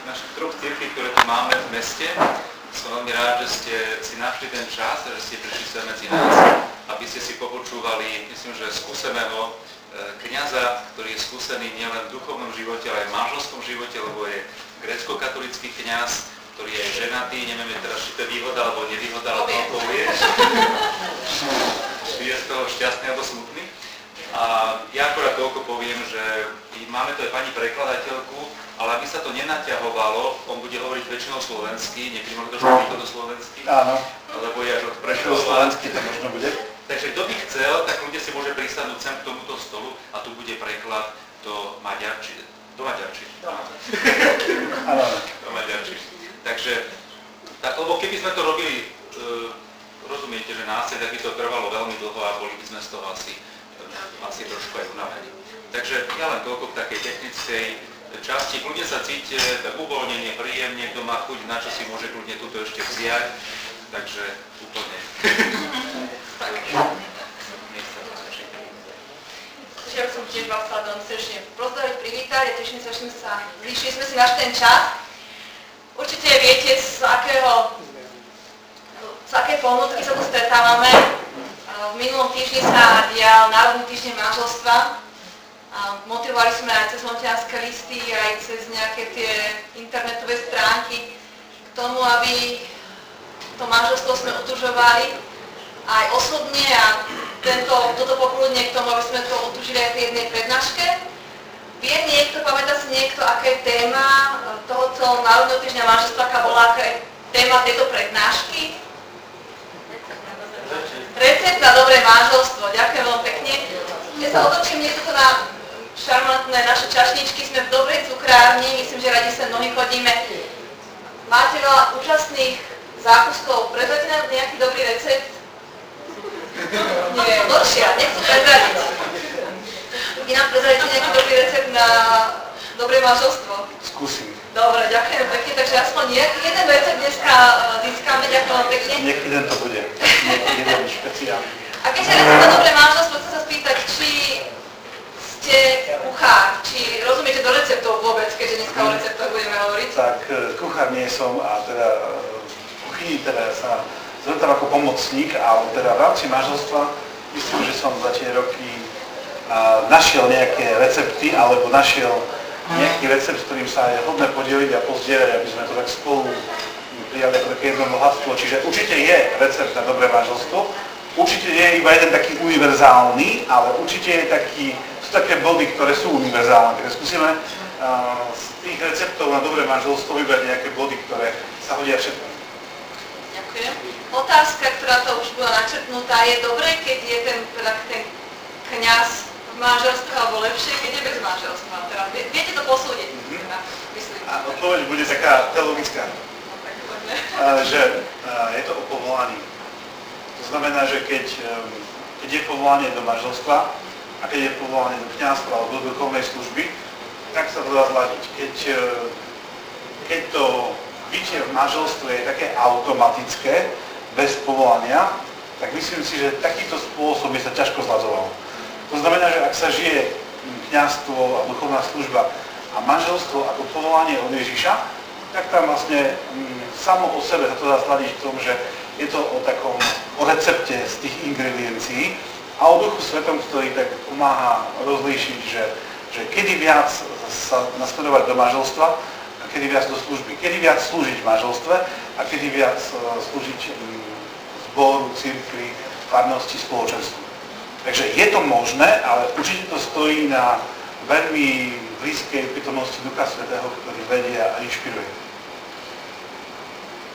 našich troch cirkví, ktoré tu máme v meste. Som veľmi rád, že ste si našli ten čas, že ste prišli sa medzi nás, aby ste si popočúvali, myslím, že skúseného kňaza, ktorý je skúsený nielen v duchovnom živote, ale aj v manželskom živote, lebo je grécko-katolícky kňaz, ktorý je aj ženatý. Neviem teraz, či to je výhoda alebo nevýhoda, ale to povieš. Či je z toho šťastný alebo smutný. A ja akorát toľko poviem, že máme tu aj pani prekladateľku, ale aby sa to nenaťahovalo, on bude hovoriť väčšinou slovensky, niekedy možno trošku východoslovensky, lebo je až od Prešova. Slovensky to možno bude. Takže kto by chcel, tak ľudia si môže prisadnúť sem k tomuto stolu a tu bude preklad do maďarčiny. Do maďarčiny. Do maďarčiny. Takže, lebo keby sme to robili, rozumiete, že následne by to trvalo veľmi dlho a boli by sme z toho asi trošku aj unavení. Takže ja len toľko k takej technickej časti. Kľudne sa cítite, tak uvoľnenie, príjemne, kto má chuť, na čo si môže kľudne túto ešte vziať. Takže úplne. Ja by som tiež vás chcela veľmi srdečne pozdraviť, privítať, teším sa, že zvýšili sme si náš ten čas. Určite viete, z akej pohnutky sa tu stretávame. V minulom týždni sa dial Národný týždeň manželstva. Motivovali sme aj cez montianské listy, aj cez nejaké tie internetové stránky k tomu, aby to manželstvo sme utužovali aj osobne a toto popoludne k tomu, aby sme to utužili aj v jednej prednáške. Vie niekto, pamätá si niekto, aká je téma tohoto Národného týždňa manželstva, aká bola téma tejto prednášky? Recept na dobré manželstvo. Ďakujem veľmi pekne. Ja sa otočím niekto na šarmantné naše čašničky. Sme v dobrej cukrárni, myslím, že radi sa mnohí chodíme. Máte veľa úžasných zákuskov. Prezrate nám nejaký dobrý recept? Nie, dlhšia, nechcú prezradiť. Vy nám prezradíte nejaký dobrý recept na dobré manželstvo? Skúsim. Dobre, ďakujem pekne, takže aspoň jeden recept dneska získame, ďakujem pekne. Niekedy jeden to bude, jeden špeciálny. A keď je recept na dobré manželstvo, chcem sa spýtať, či ste kuchár, či rozumiete do receptov vôbec, keďže dneska o receptoch budeme hovoriť? Tak, kuchár nie som a teda v kuchyni teda sa zvetam ako pomocník, ale teda v rámci manželstva myslím, že som za tie roky našiel nejaké recepty alebo našiel nejaký recept, s ktorým sa je hodné podeliť a pozdieľať, aby sme to tak spolu prijali ako také jedno bohatstvo. Čiže určite je recept na dobré manželstvo, určite nie je iba jeden taký univerzálny, ale určite je sú také body, ktoré sú univerzálne. Takže skúsime z tých receptov na dobré manželstvo vybrať nejaké body, ktoré sa hodia všetko. Ďakujem. Otázka, ktorá to už bola načrtnutá, je dobré, keď je ten kňaz manželstva, alebo lepšie, keď je bez manželstva. Teda, viete to posúdiť? Myslím. A odpoveď bude taká teologická. Že je to o povolaní. To znamená, že keď je povolanie do manželstva a keď je povolanie do kňazstva alebo do duchovnej služby, tak sa to dá zladiť. Keď to bytie v manželstve je také automatické, bez povolania, tak myslím si, že takýto spôsob by sa ťažko zladzoval. To znamená, že ak sa žije kňazstvo a duchovná služba a manželstvo ako povolanie od Ježiša, tak tam vlastne samo o sebe sa to dá sladiť v tom, že je to o recepte z tých ingrediencií a o Duchu Svetom, ktorý tak pomáha rozlíšiť, že kedy viac sa nasledovať do manželstva a kedy viac do služby. Kedy viac slúžiť v manželstve a kedy viac slúžiť zboru, cirkvi, farnosti, spoločenstvu. Takže je to možné, ale určite to stojí na veľmi blízkej prítomnosti Ducha Svätého, ktorý vedie a inšpiruje.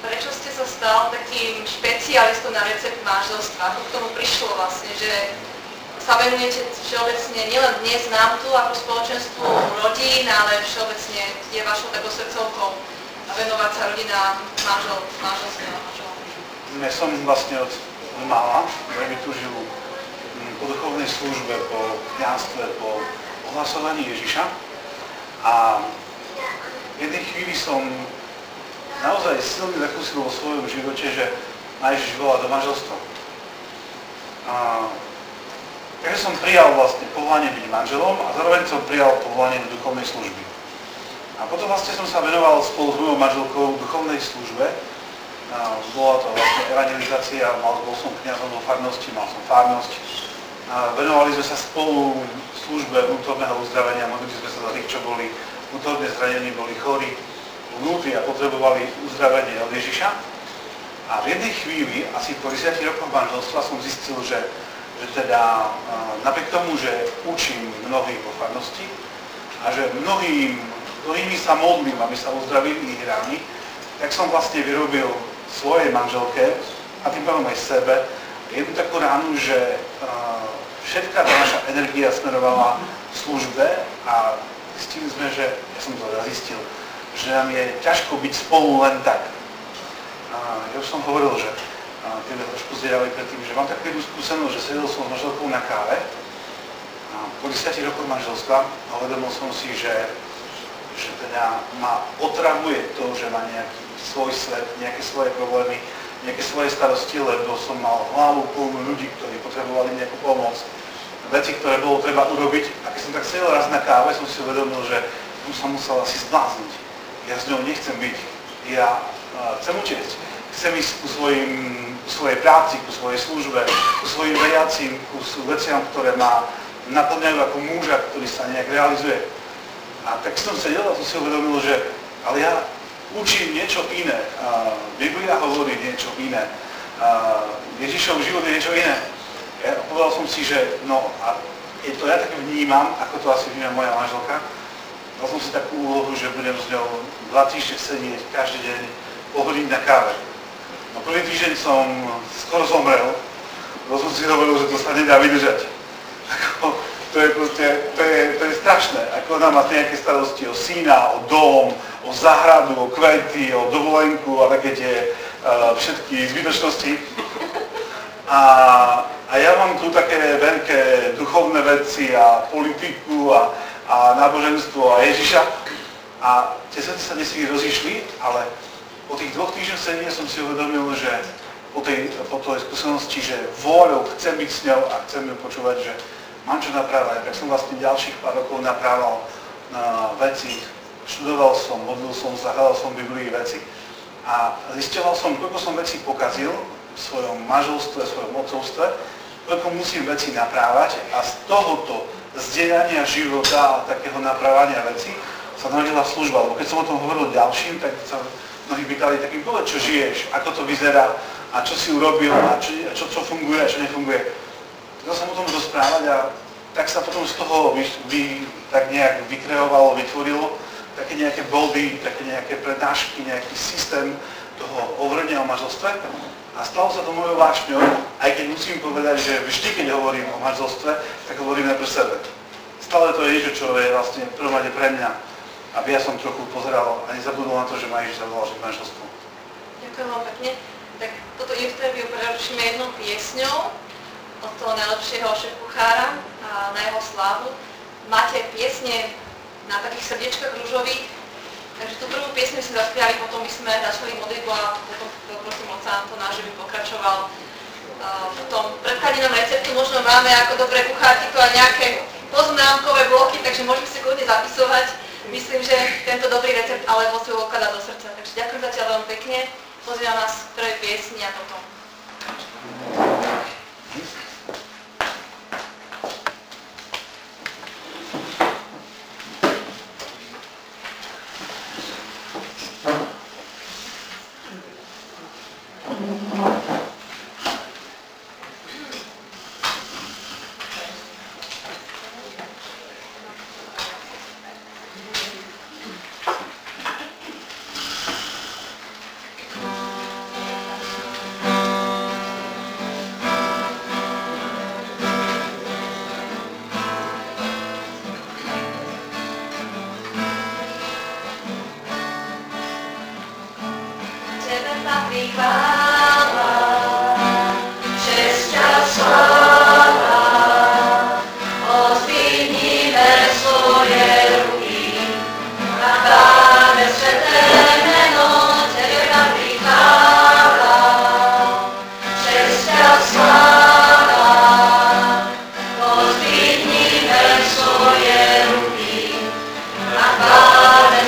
Prečo ste sa stal takým špecialistom na recept manželstva? Ako k tomu prišlo vlastne, že sa venujete všeobecne nielen dnes nám tu ako spoločenstvu rodín, ale všeobecne je vašou takou srdcovkou venovať sa rodinám manželstva? Ja som vlastne od mála veľmi túžil po duchovnej službe, po kňazstve, po ohlasovaní Ježiša. A v jednej chvíli som naozaj silne zakúsil vo svojom živote, že ma Ježiš volá do manželstva. Takže som prijal vlastne povolanie byť manželom a zároveň som prijal povolanie do duchovnej služby. A potom vlastne som sa venoval spolu s mojou manželkou duchovnej službe. Bola to vlastne evangelizácia, bol som kňazom vo farnosti, mal som farnosť. Venovali sme sa spolu službe vnútorného uzdravenia, modlili sme sa za tých, čo boli vnútorne zranení, boli chorí vnútri a potrebovali uzdravenie od Ježiša. A v jednej chvíli, asi po 10 rokoch manželstva, som zistil, že teda napriek tomu, že učím mnohých vo farnosti a že mnohými sa modlím, aby sa uzdravili ich rány, tak som vlastne vyrobil svojej manželke a tým pádom aj sebe jednu takú ránu, že všetká tá naša energia smerovala v službe a zistili sme, že, ja som to zistil, že nám je ťažko byť spolu len tak. Ja už som hovoril, že keď sme trošku zdieľali predtým, že mám takú jednu skúsenosť, že sedel som s manželkou na káve po 10 rokoch manželstva a uvedomil som si, že teda ma otravuje to, že má nejaký svoj svet, nejaké svoje problémy, nejaké svoje starosti, lebo som mal hlavu plnú ľudí, ktorí potrebovali nejakú pomoc, veci, ktoré bolo treba urobiť. A keď som tak sedel raz na káve, som si uvedomil, že som sa musel asi zblázniť. Ja s ňou nechcem byť. Ja chcem utiecť. Chcem ísť ku svojej práci, ku svojej službe, ku svojim veriacím, ku veciam, ktoré ma naplňajú ako muža, ktorý sa nejak realizuje. A tak som sedel a som si uvedomil, že ale ja učím niečo iné. Biblia hovorí niečo iné. Ježišov život je niečo iné. Ja povedal som si, že no a to ja tak vnímam, ako to asi vníma moja manželka. Dal som si takú úlohu, že budem s ňou 2 týždne sedieť každý deň po hodín na káve. No prvý týždeň som skoro zomrel, lebo som si hovoril, že to sa nedá vydržať. To je strašné, ako ona má nejaké starosti o syna, o dom, o záhradu, o kvety, o dovolenku a také tie všetky zbytočnosti. A ja mám tu také veľké duchovné veci a politiku a náboženstvo a Ježiša. A tie veci sa dnes rozišli, ale po tých 2 týždňoch sedenia som si uvedomil, že po tej skúsenosti, že vôľou chcem byť s ňou a chcem ju počúvať, že mám čo naprávať. Tak som vlastne ďalších pár rokov naprával veci, študoval som, modlil som sa, hľadal som v Biblii veci a zisťoval som, koľko som veci pokazil v svojom manželstve, v svojom otcovstve, koľko musím veci naprávať a z tohoto zdieľania života a takého naprávania veci sa narodila služba. Lebo keď som o tom hovoril ďalším, tak sa mnohí pýtali, takým povedz, čo žiješ, ako to vyzerá a čo si urobil a čo funguje a čo nefunguje. Chcel som o tom rozprávať a tak sa potom z toho tak nejak vykreovalo, vytvorilo také nejaké body, také nejaké prednášky, nejaký systém toho hovorenia o manželstve. A stalo sa to mojou vášňou, aj keď musím povedať, že vždy, keď hovorím o manželstve, tak hovorím aj pre sebe. Stále to je niečo, čo je vlastne v prvom rade pre mňa, aby ja som trochu pozeral a nezabudol na to, že ma Ježiš zavolal, že manželstvo. Ďakujem vám pekne. Tak toto interview prerušíme jednou piesňou od toho najlepšieho šéf-kuchára na jeho slávu. Máte piesne na takých srdiečkách ružových, takže tú prvú piesňu sme zaspievali, potom by sme začali modlitbu a potom prosím otca Antona, že by pokračoval v tom predkladenom receptu. Možno máme ako dobré kuchárky tu aj nejaké poznámkové bloky, takže môžeme si kľudne zapisovať. Myslím, že tento dobrý recept alebo si ho ukladá do srdca. Takže ďakujem zatiaľ veľmi pekne. Pozývam nás v prvej piesni a potom. Svoje ruky, a Pane,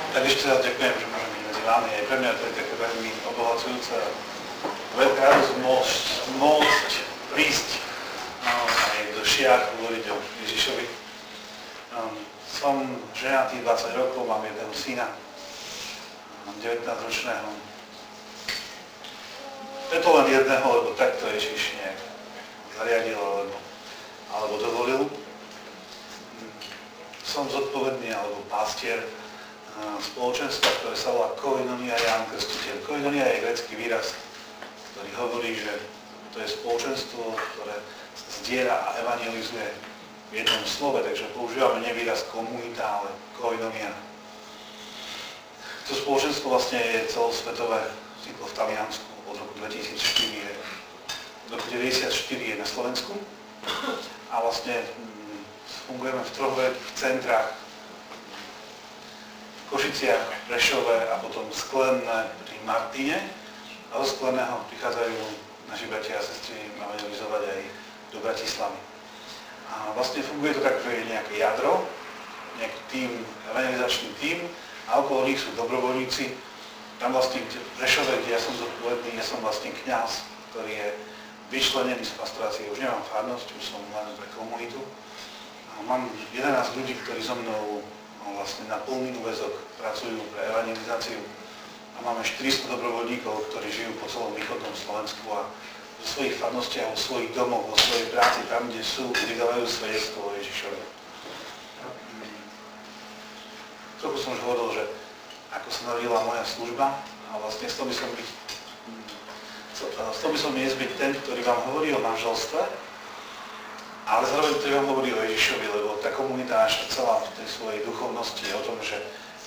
Tak ešte raz ďakujem, že môžem byť medzi vami. Aj pre mňa to je také veľmi obohacujúce a veľká radosť môcť prísť aj do Šiach, hovoriť o Ježišovi. Som ženatý 20 rokov, mám jedného syna, 19-ročného. Je to len jedného, lebo takto Ježiš nejak zariadil alebo dovolil. Som zodpovedný alebo pastier spoločenstva, ktoré sa volá Koinonia Ján Krstiteľ. Koinonia je grécky výraz, ktorý hovorí, že to je spoločenstvo, ktoré zdieľa a evangelizuje v jednom slove, takže používame nie výraz komunita, ale koinonia. To spoločenstvo vlastne je celosvetové, vzniklo v Taliansku od roku 2004, v roku 1994 je na Slovensku a vlastne fungujeme v troch veľkých centrách, v Košiciach, Prešove a potom Sklené pri Martine. A zo Skleného prichádzajú naši bratia a sestry evangelizovať aj do Bratislavy. A vlastne funguje to tak, že je nejaké jadro, nejaký tím, evangelizačný tím a okolo nich sú dobrovoľníci. Tam vlastne v Prešove, kde ja som zodpovedný, ja som vlastne kňaz, ktorý je vyčlenený z pastorácie, už nemám farnosť, už som len pre komunitu. Mám 11 ľudí, ktorí so mnou vlastne na plný úväzok pracujú pre evangelizáciu a máme 400 dobrovoľníkov, ktorí žijú po celom východnom Slovensku a vo svojich farnostiach, vo svojich domoch, vo svojej práci, tam, kde sú, vydávajú svedectvo o Ježišovi. Trochu som už hovoril, že ako sa narodila moja služba a vlastne chcel by som dnes byť ten, ktorý vám hovorí o manželstve, ale zároveň ktorý vám hovorí o Ježišovi, lebo tá komunita naša celá v tej svojej duchovnosti je o tom, že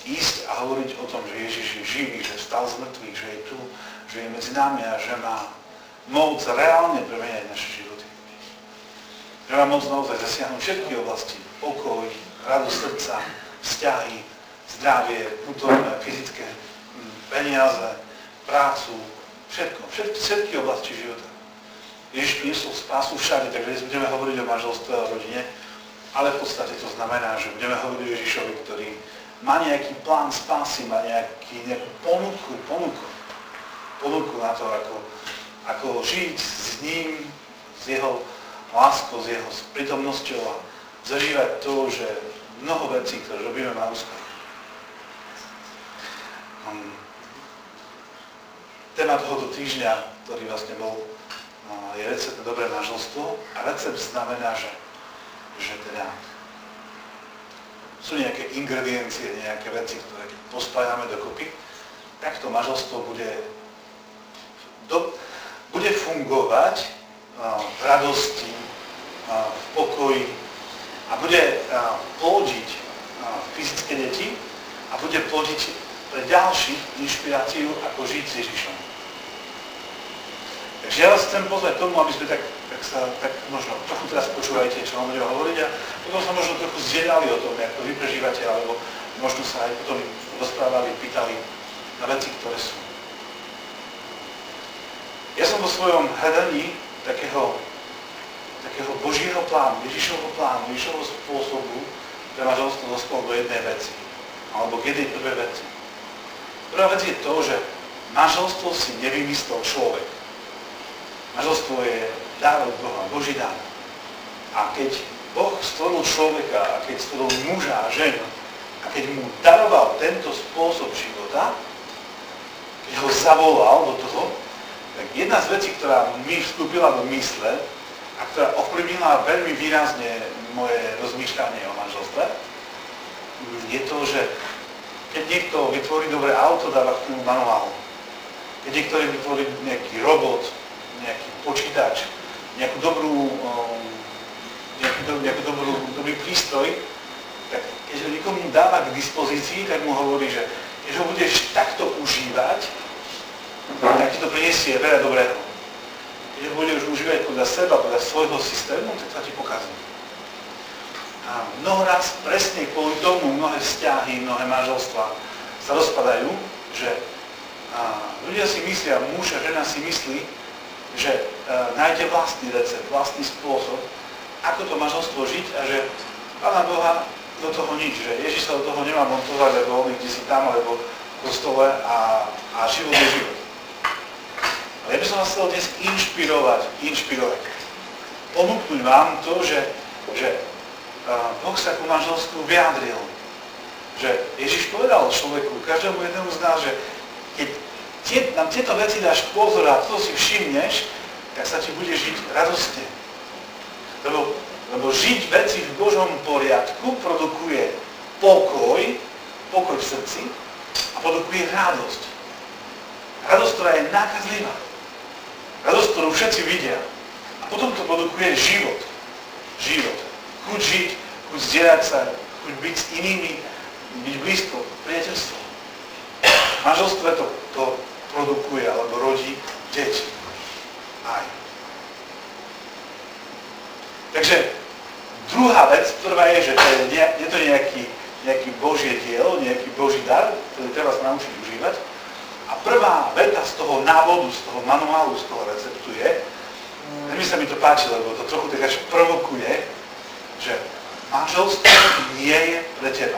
ísť a hovoriť o tom, že Ježiš je živý, že vstal z mŕtvych, že je tu, že je medzi nami a že má moc reálne premeniať naše životy. Že má moc naozaj zasiahnuť všetky oblasti. Pokoj, radosť srdca, vzťahy, zdravie, vnútorné, fyzické, peniaze, prácu, všetky oblasti života. Ježiš priniesol spásu všade, takže dnes budeme hovoriť o manželstve a rodine, ale v podstate to znamená, že budeme hovoriť o Ježišovi, ktorý má nejaký plán spásy, má nejakú ponuku na to, ako žiť s ním, s jeho láskou, s jeho prítomnosťou a zažívať to, že mnoho vecí, ktoré robíme, má úspech. Téma tohoto týždňa, ktorý vlastne bol, je recept na dobré manželstvo a recept znamená, že teda sú nejaké ingrediencie, nejaké veci, ktoré keď pospájame dokopy, tak to manželstvo bude fungovať v radosti, v pokoji a bude plodiť fyzické deti a bude plodiť pre ďalších inšpiráciu, ako žiť s Ježišom. Takže ja vás chcem pozvať tomu, aby sme tak možno trochu teraz počúvajte, čo vám budeme hovoriť a potom sa možno trochu zdieľali o tom, ako vy prežívate, alebo možno sa aj potom rozprávali, pýtali na veci, ktoré sú. Ja som vo svojom hľadaní takého Božieho plánu, Ježišovho spôsobu pre manželstvo dospel do jednej veci, alebo k jednej prvej veci. Prvá vec je to, že manželstvo si nevymyslel človek. Manželstvo je dar od Boha, Boží dar. A keď Boh stvoril človeka, a keď stvoril muža a ženu, a keď mu daroval tento spôsob života, keď ho zavolal do toho, tak jedna z vecí, ktorá mi vstúpila do mysle a ktorá ovplyvnila veľmi výrazne moje rozmýšľanie o manželstve, je to, že keď niekto vytvorí dobré auto, dáva k tomu manuál. Keď niekto vytvorí nejaký robot, nejaký počítač, nejaký dobrý prístroj, tak keď ho nikomu dáva k dispozícii, tak mu hovorí, že keď ho budeš takto užívať, tak ti to prinesie veľa dobrého. Keď ho budeš užívať podľa seba, podľa svojho systému, tak sa ti pokazí. A mnoho raz presne kvôli tomu mnohé vzťahy, mnohé manželstvá sa rozpadajú, že ľudia si myslia, muž a žena si myslí, že nájde vlastný recept, vlastný spôsob, ako to manželstvo žiť a že Pána Boha do toho nič, že Ježiš sa do toho nemá montovať, lebo on kde si tam, alebo v kostole a život je život. Ale ja by som vás chcel dnes inšpirovať. Ponúknuť vám to, že Boh sa ku manželstvu vyjadril. Že Ježiš povedal človeku, každému jednému z nás, že keď nám tieto veci dáš pozor a to si všimneš, tak sa ti bude žiť radostne. Lebo žiť veci v Božom poriadku produkuje pokoj v srdci a produkuje radosť. Radosť, ktorá je nákazlivá. Radosť, ktorú všetci vidia. A potom to produkuje život. Chuť žiť, chuť zdieľať sa, chuť byť s inými, byť blízko, priateľstvo. Manželstve to produkuje alebo rodí deti. Aj. Takže druhá vec, prvá je, že je to nejaký Božie dielo, nejaký Boží dar, ktorý treba sa naučiť užívať. A prvá veta z toho návodu, z toho manuálu, z toho receptu je, mi sa mi to páči, lebo to trochu tak až provokuje, že manželstvo nie je pre teba.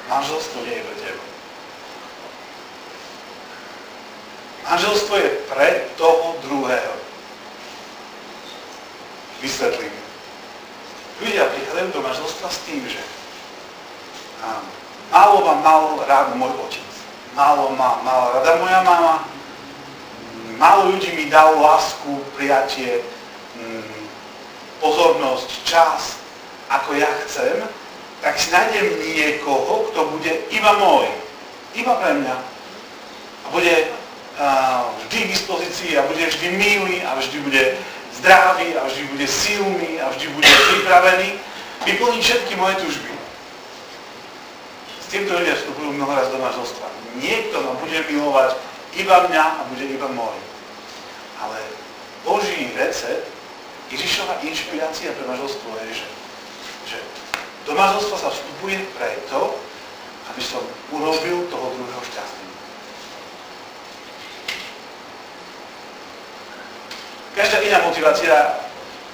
Manželstvo nie je pre teba. Manželstvo je pre toho druhého. vysvetlím. Ľudia prichádzajú do manželstva s tým, že málo ma mal rád môj otec, málo ma mala rada moja mama, málo ľudí mi dalo lásku, prijatie, pozornosť, čas, ako ja chcem, tak si nájdem niekoho, kto bude iba môj, iba pre mňa. A bude vždy k dispozícii a bude vždy milý a vždy bude zdravý a vždy bude silný a vždy bude pripravený vyplniť všetky moje túžby. S týmto ľudia vstupujú mnoho raz do manželstva. Niekto ma bude milovať iba mňa a bude iba môj. Ale Boží recept, Ježišova inšpirácia pre manželstvo je, že do manželstva sa vstupuje preto, aby som urobil toho druhého šťastným. Každá iná motivácia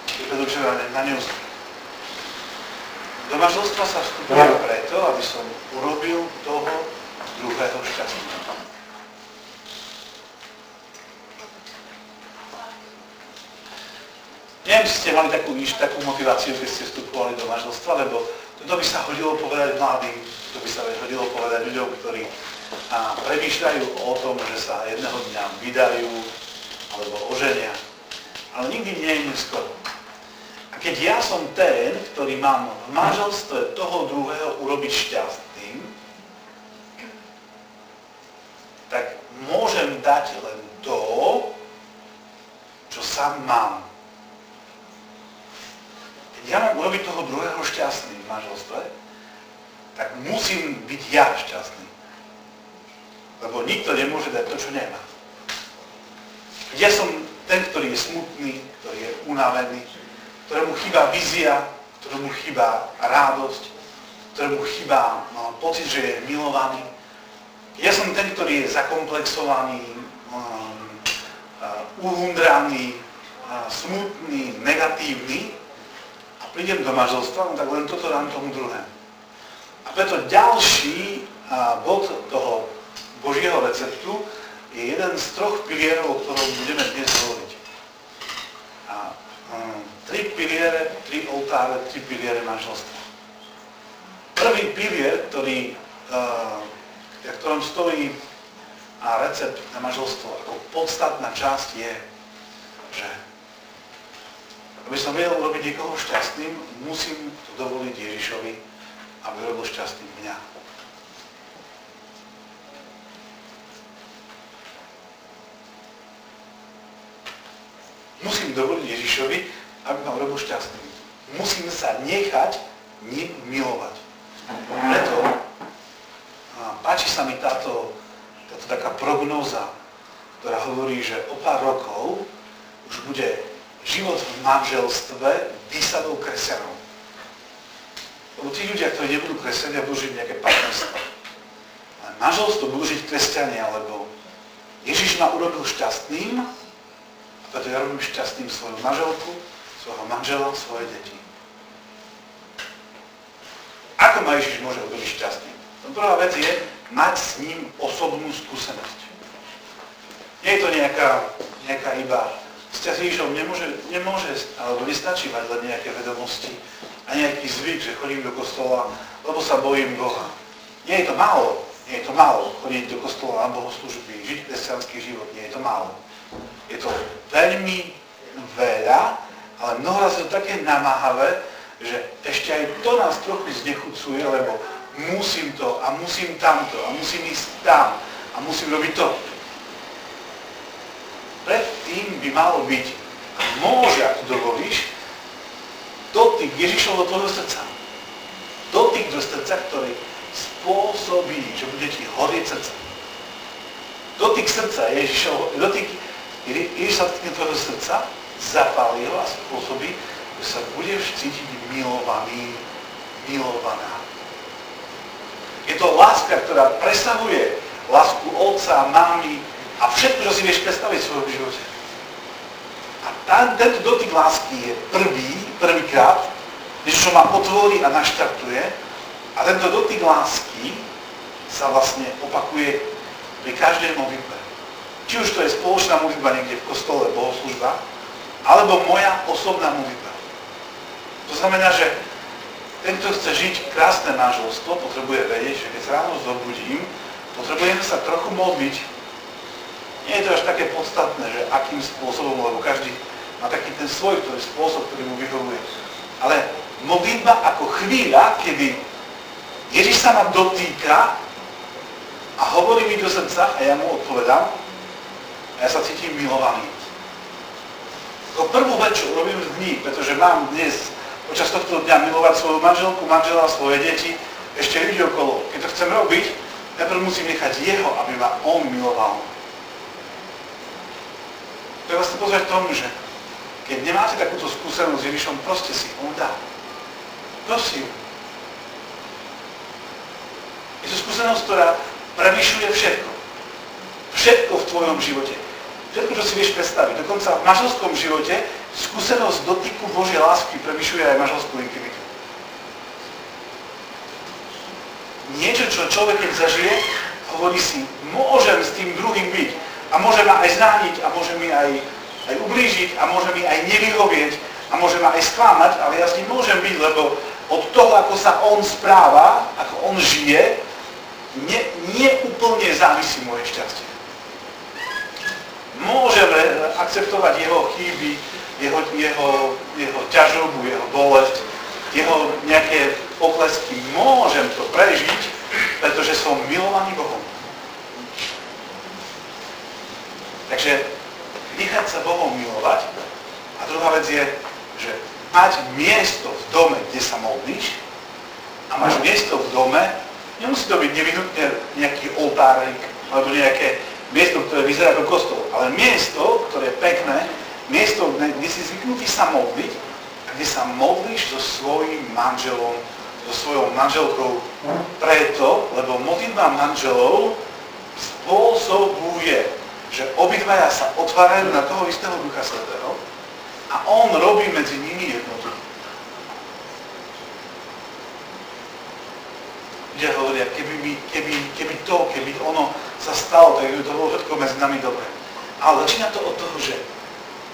je predurčená na neúspech. Do manželstva sa vstupuje preto, aby som urobil toho druhého šťastným. Neviem, či ste mali takú motiváciu, keď ste vstupovali do manželstva, lebo to by sa hodilo povedať mladým, to by sa hodilo povedať ľuďom, ktorí premýšľajú o tom, že sa jedného dňa vydajú alebo oženia. Ale nikdy nie je neskoro. A keď ja som ten, ktorý mám v manželstve toho druhého urobiť šťastným, tak môžem dať len to, čo sám mám. Keď ja mám urobiť toho druhého šťastným v manželstve, tak musím byť ja šťastný. Lebo nikto nemôže dať to, čo nemá. Keď ja som ten, ktorý je smutný, ktorý je unavený, ktorému chýba vízia, ktorému chýba radosť, ktorému chýba pocit, že je milovaný. Ja som ten, ktorý je zakomplexovaný, uhundraný, smutný, negatívny a prídem do manželstva, no tak len toto dám tomu druhému. A preto ďalší bod toho Božieho receptu je jeden z troch pilierov, o ktorom budeme dnes hovoriť. A 3 piliere, 3 oltáre, 3 piliere manželstva. Prvý pilier, v ktorom stojí recept na manželstvo ako podstatná časť je, že aby som vedel urobiť niekoho šťastným, musím to dovoliť Ježišovi, aby robil šťastným mňa. Musím dovoliť Ježišovi, aby ma urobil šťastným. Musím sa nechať ním milovať. Preto páči sa mi táto taká prognóza, ktorá hovorí, že o pár rokov už bude život v manželstve výsadou kresťanov. Lebo tí ľudia, ktorí nebudú kresťania, budú žiť nejaké partnerstvo. Ale manželstvo budú žiť kresťania, lebo Ježiš ma urobil šťastným, a preto ja robím šťastným svoju manželku, svojho manžela, svoje deti. Ako ma Ježiš môže urobiť šťastným? Prvá vec je mať s ním osobnú skúsenosť. Nie je to nejaká iba vzťah s Ježišom nemôže, alebo nestačí mať len nejaké vedomosti a nejaký zvyk, že chodím do kostola, lebo sa bojím Boha. Nie je to málo chodiť do kostola na bohoslúžby, žiť kresťanský život, nie je to málo. Je to veľmi veľa, ale mnohoraz je to také namáhavé, že ešte aj to nás trochu znechucuje, lebo musím to a musím tamto a musím ísť tam a musím robiť to. Predtým by malo byť, a môže, ak to dovolíš, dotyk Ježišovho tvojho srdca. Dotyk do srdca, ktorý spôsobí, že bude ti horieť srdce. Dotyk srdca Ježišovho, Ježiš sa dotkne tvojho srdca, zapálí ho a spôsobí, že sa budeš cítiť milovaný, milovaná. Je to láska, ktorá presahuje lásku otca, mámy a všetko, čo si vieš predstaviť v svojom živote. A tento dotyk lásky je prvýkrát, niečo, čo ma otvorí a naštartuje. A tento dotyk lásky sa vlastne opakuje pri každej modlitbe. Či už to je spoločná modlitba niekde v kostole, bohoslúžba, alebo moja osobná modlitba. znamená, že ten, kto chce žiť krásne manželstvo, potrebuje vedieť, že keď sa ráno zobudím, potrebujeme sa trochu modliť. Nie je to až také podstatné, že akým spôsobom, lebo každý má taký ten svoj spôsob, ktorý mu vyhovuje. Ale modlitba ako chvíľa, kedy Ježiš sa ma dotýka a hovorí mi do srdca a ja mu odpovedám a ja sa cítim milovaný. Ako prvú vec, čo robím v dni, pretože mám dnes počas tohto dňa milovať svoju manželku, manžela, svoje deti, ešte ľudí okolo. Keď to chcem robiť, najprv musím nechať jeho, aby ma on miloval. Treba sa pozrieť tomu, že keď nemáte takúto skúsenosť s Ježišom, proste si on dá. Prosím. Je to skúsenosť, ktorá prevyšuje všetko. Všetko v tvojom živote. Všetko, čo si vieš predstaviť. Dokonca v manželskom živote skúsenosť dotyku Božej lásky prevyšuje aj manželskú intimitu. Niečo, čo človek keď zažije, hovorí si, môžem s tým druhým byť. A môže ma aj znániť, a môže mi aj ublížiť, a môže mi aj nevyhovieť, a môže ma aj sklamať, ale ja s ním môžem byť, lebo od toho, ako sa on správa, ako on žije, nie úplne závisí moje šťastie. Môžeme akceptovať jeho chyby, jeho ťažobu, jeho bolesť, jeho nejaké poklesky. Môžem to prežiť, pretože som milovaný Bohom. Takže nechať sa Bohom milovať. A druhá vec je, že mať miesto v dome, kde sa modlíš, a máš miesto v dome, nemusí to byť nevyhnutne nejaký oltárik, alebo nejaké miesto, ktoré vyzerá ako kostol, ale miesto, ktoré je pekné, miesto, kde si zvyknutý sa modliť, a kde sa modlíš so svojím manželom, so svojou manželkou preto, lebo modlitba manželov spôsobuje, že obidvaja sa otvárajú na toho istého Ducha Svätého a on robí medzi nimi jednotu. Ľudia hovoria, keby ono sa stalo, tak by to bolo všetko medzi nami dobre. Ale začína to od toho, že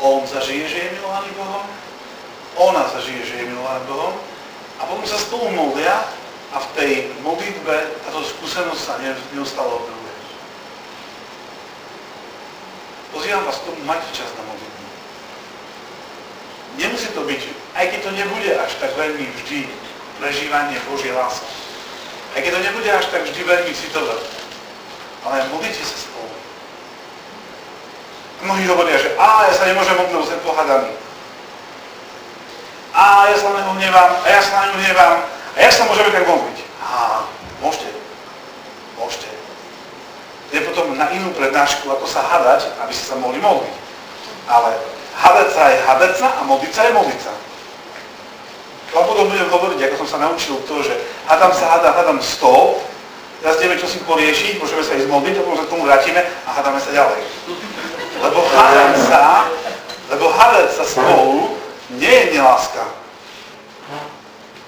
on zažije, že je milovaný Bohom, ona zažije, že je milovaný Bohom a potom sa spolu modlia a v tej modlitbe táto skúsenosť sa neustále obnovuje. Pozývam vás k tomu, majte čas na modlitbu. Nemusí to byť, aj keď to nebude až tak veľmi vždy prežívanie Božej lásky. Aj keď to nebude až tak vždy veľmi citové. Ale modlite sa spolu. Mnohí hovoria, že ja sa nemôžem modliť, lebo som pohádaný. Ja sa na neho hnevám, a ja sa na neho hnevám, a ja sa môžeme tak modliť. Môžete. Je potom na inú prednášku, ako sa hádať, aby ste sa mohli modliť. Ale hádať sa je hádať sa a modliť sa je modliť sa. A potom budem hovoriť, ako som sa naučil to, že hádam stop, teraz ideme čo si poriešiť, môžeme sa ísť modliť, a potom sa k tomu vrátime a hádame sa ďalej. Lebo hádať sa spolu nie je neláska.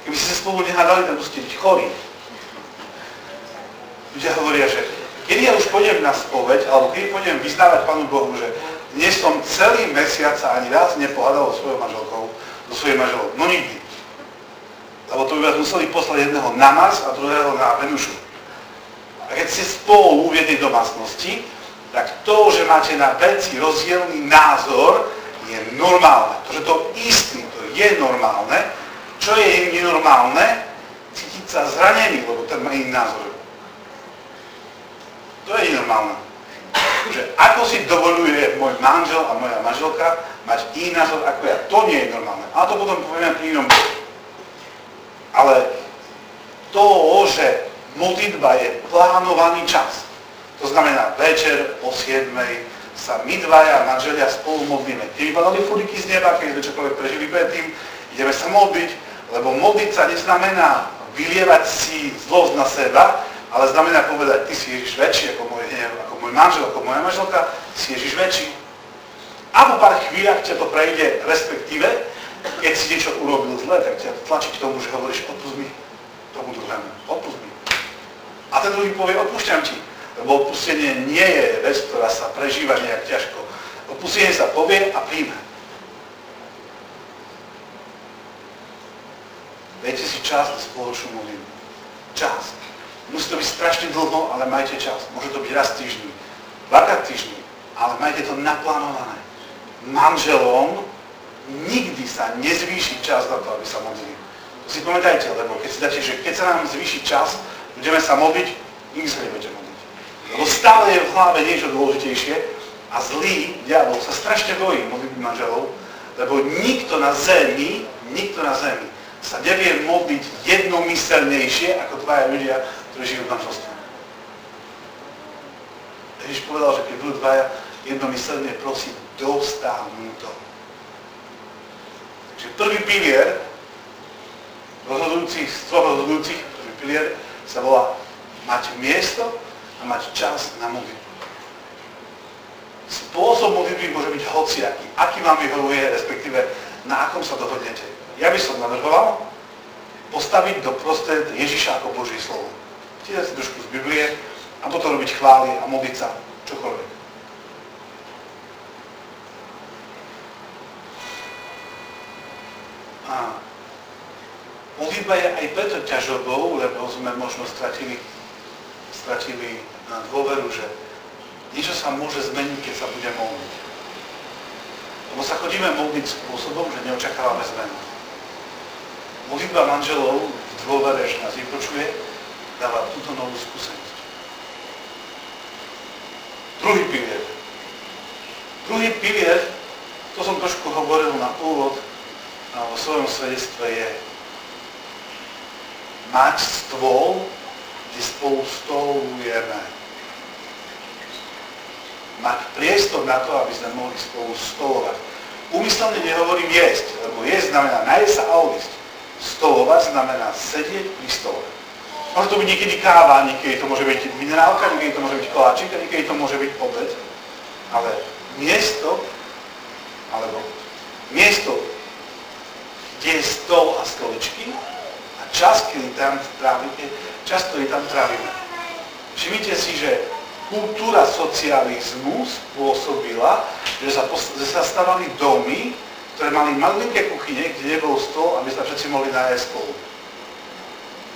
Keby ste sa spolu nehádali, tak musíte byť chorí. Ľudia hovoria, že kedy ja už pôjdem na spoveď, alebo kedy pôjdem vyznávať Pánu Bohu, že dnes som celý mesiac sa ani raz nepohádal so svojou manželkou, so svojím manželom. No nikdy. Lebo to by vás museli poslať jedného na Mars a druhého na Venušu. A keď ste spolu v jednej domácnosti, tak to, že máte na veci rozdielný názor, je normálne. To, že to istý, to je normálne. Čo je nenormálne? Cítiť sa zranený, lebo ten má iný názor. To je nenormálne. Že ako si dovoluje môj manžel a moja manželka mať iný názor ako ja, to nie je normálne. A to potom povieme pri inom bohu. Ale to, že modlitba je plánovaný čas, to znamená večer o 7 sa my dvaja manželia spolu modlíme. Keď vypadali furiky z neba, keď sme čokoľvek prežili predtým, ideme sa modliť, lebo modliť sa neznamená vylievať si zlosť na seba, ale znamená povedať, ty si Ježiš väčší ako môj manžel, ako moja manželka, ty si Ježiš väčší. A po pár chvíľach ťa to prejde, respektíve, keď si niečo urobil zle, tak ťa tlačí k tomu, že hovoríš, odpusť mi tomu druhému, odpusť mi. A ten druhý povie, odpúšťam ti. Lebo odpustenie nie je vec, ktorá sa prežíva nejak ťažko. Odpustenie sa povie a príjme. Dajte si čas na spoločnú modlitbu. Čas. Musí to byť strašne dlho, ale majte čas. Môže to byť raz týždni, dvakrát týždni, ale majte to naplánované. Manželom nikdy sa nezvýši čas na to, aby sa modlili. To si pamätajte, lebo keď si dáte, že keď sa nám zvýši čas, budeme sa modliť, nikdy sa nebudete modliť. Lebo stále je v hlave niečo dôležitejšie a zlý diabol sa strašne bojí modlitby manželov, lebo nikto na zemi sa nevie modliť jednomyselnejšie ako dvaja ľudia, ktorí žijú v manželstve. Ježiš povedal, že keď budú dvaja jednomyselne, prosím, dostanú to. Takže prvý pilier, z troch rozhodujúcich, prvý pilier sa volá mať miesto a mať čas na modlitbu. Spôsob modlitby môže byť hociaký. Aký vám vyhovuje, respektíve na akom sa dohodnete. Ja by som navrhoval postaviť doprostred Ježiša ako Božie slovo. Čítať si trošku z Biblie a potom robiť chvály a modliť sa čokoľvek. A modlitba je aj preto ťažobou, lebo sme možno stratili dôveru, že niečo sa môže zmeniť, keď sa budeme modliť. Lebo sa chodíme modliť spôsobom, že neočakávame zmenu. Modlitba manželov v dôvere, že nás vypočuje, dáva túto novú skúsenosť. Druhý pilier, to som trošku hovoril na úvod vo svojom svedectve, je mať stôl, kde spolu stolujeme. Mať priestor na to, aby sme mohli spolu stolovať. Úmyselne nehovorím jesť, lebo jesť znamená nájsť sa a odísť. Stolovať znamená sedieť pri stole. Môže to byť niekedy káva, niekedy to môže byť minerálka, niekedy to môže byť koláčik a niekedy to môže byť obed. Ale miesto, kde je stol a stoličky a čas, ktorý tam trávime. Všimnite si, že kultúra socializmu spôsobila, že sa stavali domy, ktoré mali malinké kuchyne, kde nebol stôl, aby sa všetci mohli nájsť spolu.